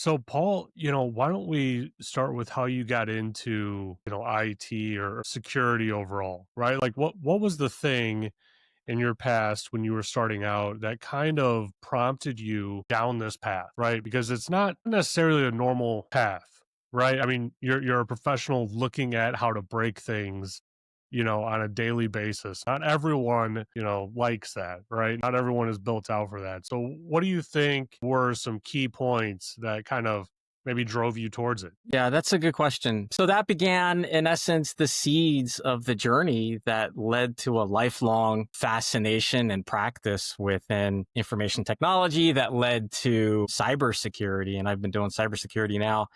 So Paul, why don't we start with how you got into, IT or security overall, right? Like what was the thing in your past when you were starting out that kind of prompted you down this path, right? Because it's not necessarily a normal path, right? I mean, you're a professional looking at how to break things, on a daily basis. Not everyone, likes that, right? Not everyone is built out for that. So what do you think were some key points that kind of maybe drove you towards it? Yeah, that's a good question. So that began, in essence, the seeds of the journey that led to a lifelong fascination and practice within information technology that led to cybersecurity. And I've been doing cybersecurity now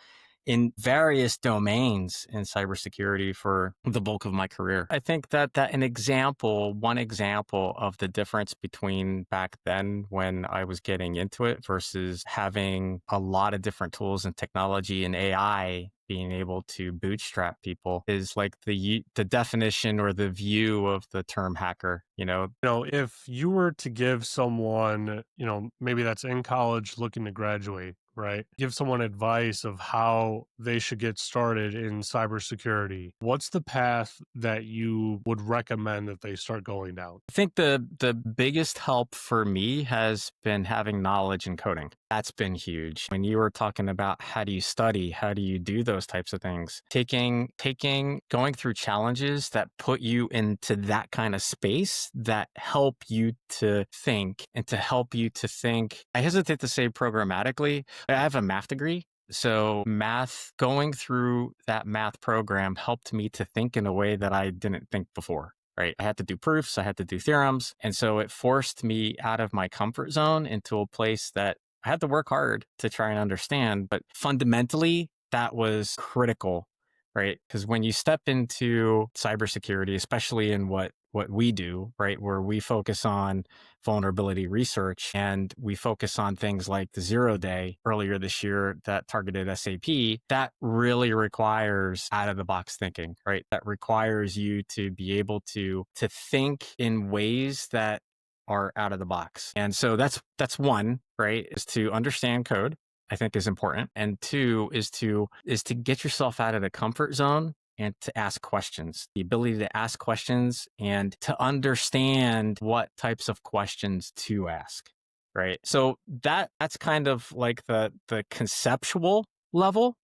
in various domains in cybersecurity for the bulk of my career. I think that one example of the difference between back then when I was getting into it versus having a lot of different tools and technology and AI being able to bootstrap people is like the definition or the view of the term hacker, If you were to give someone, maybe that's in college looking to graduate, right? Give someone advice of how they should get started in cybersecurity. What's the path that you would recommend that they start going down? I think the biggest help for me has been having knowledge in coding. That's been huge. When you were talking about how do you study, how do you do those types of things, going through challenges that put you into that kind of space that help you to think and to help you to think. I hesitate to say programmatically. I have a math degree. So going through that math program helped me to think in a way that I didn't think before. Right. I had to do proofs. I had to do theorems. And so it forced me out of my comfort zone into a place that I had to work hard to try and understand. But fundamentally, that was critical, right? Because when you step into cybersecurity, especially in what we do, right, where we focus on vulnerability research and we focus on things like the 0 day earlier this year that targeted SAP, that really requires out of the box thinking, right? That requires you to be able to think in ways that are out of the box. And so that's one, right? Is to understand code, I think is important. And two is to get yourself out of the comfort zone and to ask questions, the ability to ask questions and to understand what types of questions to ask, right? So that's kind of like the conceptual level,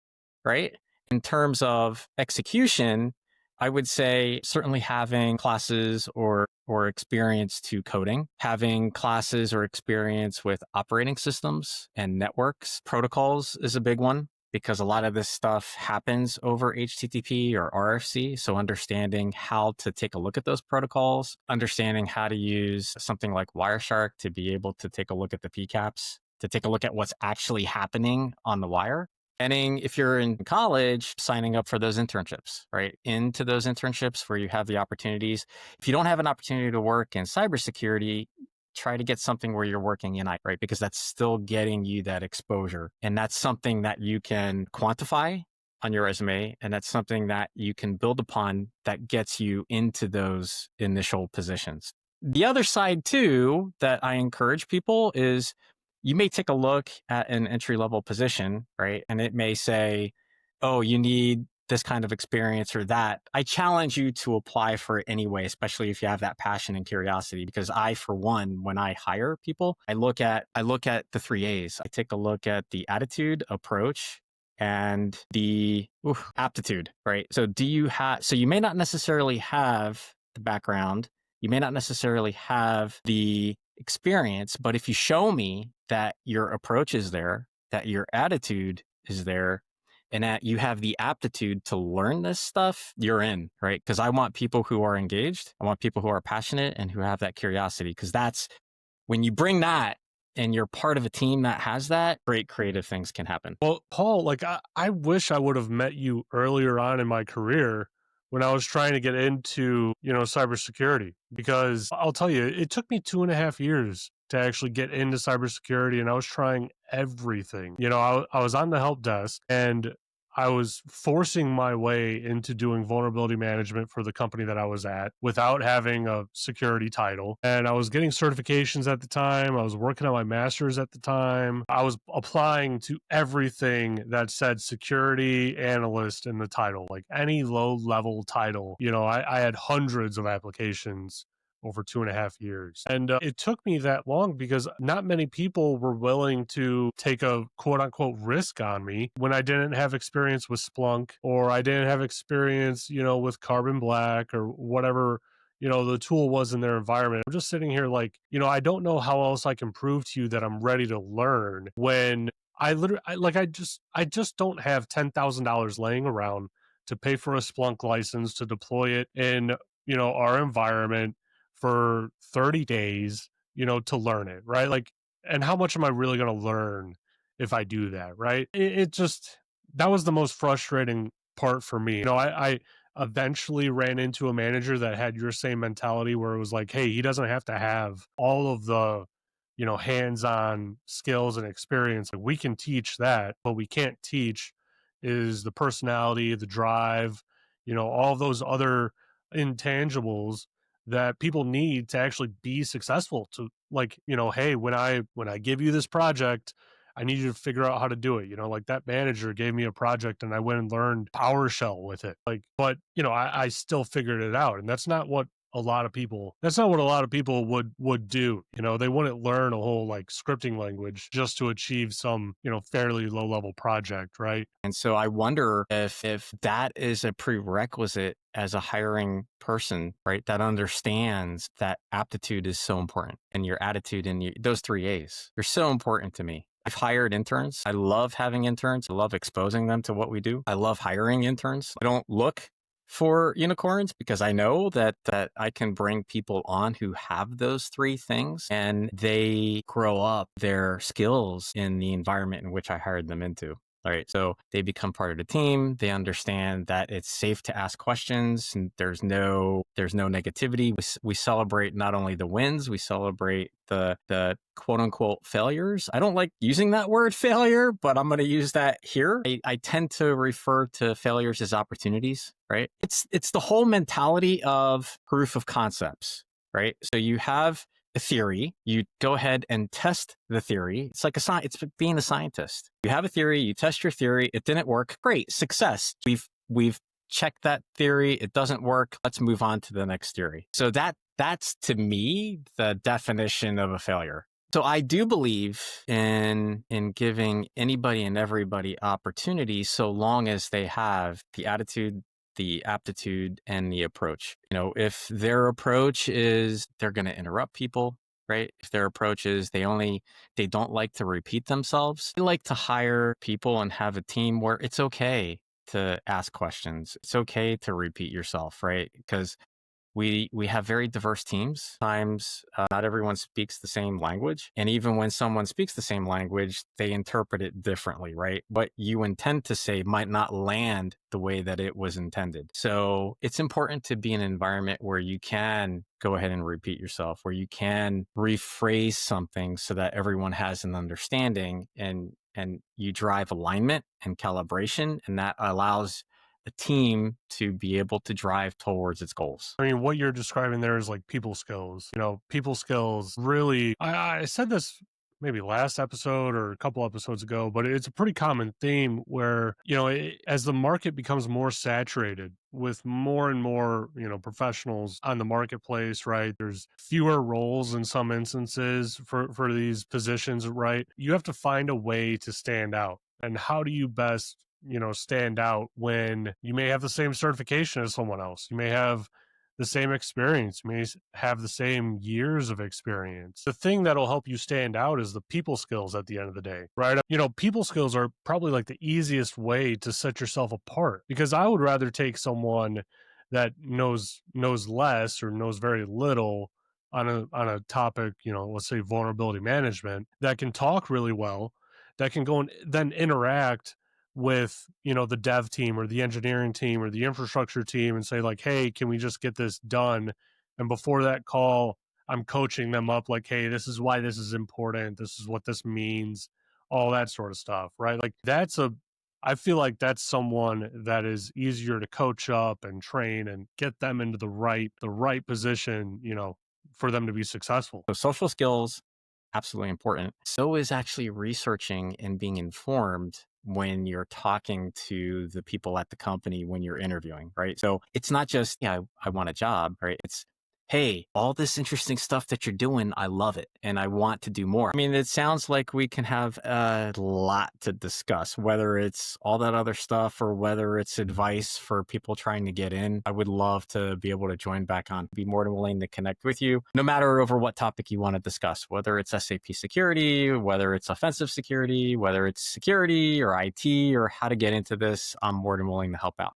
right? In terms of execution, I would say certainly having classes or experience to coding, having classes or experience with operating systems and networks, protocols is a big one because a lot of this stuff happens over HTTP or RFC. So understanding how to take a look at those protocols, understanding how to use something like Wireshark to be able to take a look at the PCAPs, to take a look at what's actually happening on the wire. And if you're in college, signing up for those internships, right? Into those internships where you have the opportunities. If you don't have an opportunity to work in cybersecurity, try to get something where you're working in IT, right? Because that's still getting you that exposure. And that's something that you can quantify on your resume. And that's something that you can build upon that gets you into those initial positions. The other side too, that I encourage people is you may take a look at an entry level position, right? And it may say, oh, you need this kind of experience or that. I challenge you to apply for it anyway, especially if you have that passion and curiosity, because I, for one, when I hire people, I look at the 3 A's. I take a look at the attitude, approach, and the aptitude, right? So so you may not necessarily have the background. You may not necessarily have the experience, but if you show me that your approach is there, that your attitude is there, and that you have the aptitude to learn this stuff, you're in, right? Because I want people who are engaged. I want people who are passionate and who have that curiosity, because that's when you bring that and you're part of a team that has that, great creative things can happen. Well, Paul, like I wish I would have met you earlier on in my career when I was trying to get into, cybersecurity, because I'll tell you, it took me 2.5 years to actually get into cybersecurity, and I was trying everything. I was on the help desk, and I was forcing my way into doing vulnerability management for the company that I was at without having a security title. And I was getting certifications at the time. I was working on my master's at the time. I was applying to everything that said security analyst in the title, like any low level title. I had hundreds of applications over 2.5 years. And it took me that long because not many people were willing to take a quote unquote risk on me when I didn't have experience with Splunk, or I didn't have experience, with Carbon Black or whatever, the tool was in their environment. I'm just sitting here like, I don't know how else I can prove to you that I'm ready to learn when I just don't have $10,000 laying around to pay for a Splunk license to deploy it in, our environment for 30 days, to learn it, right? Like, and how much am I really going to learn if I do that, right? It just, that was the most frustrating part for me. I eventually ran into a manager that had your same mentality where it was like, hey, he doesn't have to have all of the, hands on skills and experience. Like, we can teach that, but we can't teach is the personality, the drive, all those other intangibles that people need to actually be successful to, like, hey, when I give you this project, I need you to figure out how to do it. Like, that manager gave me a project and I went and learned PowerShell with it. Like, but I still figured it out. And that's not what a lot of people would do. They wouldn't learn a whole like scripting language just to achieve some, fairly low level project, right? And so I wonder if that is a prerequisite as a hiring person, right? That understands that aptitude is so important, and your attitude and those three A's, they're so important to me. I've hired interns. I love having interns. I love exposing them to what we do. I love hiring interns. I don't look for unicorns because I know that I can bring people on who have those three things and they grow up their skills in the environment in which I hired them into. All right. So they become part of the team. They understand that it's safe to ask questions and there's no negativity. We celebrate not only the wins, we celebrate the quote unquote failures. I don't like using that word failure, but I'm going to use that here. I tend to refer to failures as opportunities, right? It's the whole mentality of proof of concepts, right? So you have a theory, you go ahead and test the theory. It's like it's being a scientist. You have a theory, you test your theory, it didn't work. Great, success. We've checked that theory, it doesn't work. Let's move on to the next theory. So that's to me the definition of a failure. So I do believe in giving anybody and everybody opportunity so long as they have the attitude, the aptitude, and the approach. If their approach is they're going to interrupt people, right? If their approach is they don't like to repeat themselves, they like to hire people and have a team where it's okay to ask questions. It's okay to repeat yourself, right? Because we have very diverse teams. Sometimes not everyone speaks the same language. And even when someone speaks the same language, they interpret it differently, right? What you intend to say might not land the way that it was intended. So it's important to be in an environment where you can go ahead and repeat yourself, where you can rephrase something so that everyone has an understanding and you drive alignment and calibration, and that allows a team to be able to drive towards its goals. I mean, what you're describing there is like people skills. People skills really, I said this maybe last episode or a couple episodes ago, but it's a pretty common theme where, as the market becomes more saturated with more and more, professionals on the marketplace, right? There's fewer roles in some instances for these positions, right? You have to find a way to stand out. And how do you best stand out when you may have the same certification as someone else? You may have the same experience, you may have the same years of experience. The thing that'll help you stand out is the people skills at the end of the day, right? People skills are probably like the easiest way to set yourself apart, because I would rather take someone that knows less or knows very little on a topic, let's say vulnerability management, that can talk really well, that can go and then interact with the dev team or the engineering team or the infrastructure team and say like, hey, can we just get this done? And before that call, I'm coaching them up like, hey, this is why this is important, this is what this means, all that sort of stuff, right? Like, I feel like that's someone that is easier to coach up and train and get them into the right position, for them to be successful. So social skills, absolutely important. So is actually researching and being informed when you're talking to the people at the company when you're interviewing, right? So it's not just, yeah, I want a job, right? It's, hey, all this interesting stuff that you're doing, I love it and I want to do more. I mean, it sounds like we can have a lot to discuss, whether it's all that other stuff or whether it's advice for people trying to get in. I would love to be able to join back on, be more than willing to connect with you, no matter over what topic you want to discuss, whether it's SAP security, whether it's offensive security, whether it's security or IT or how to get into this. I'm more than willing to help out.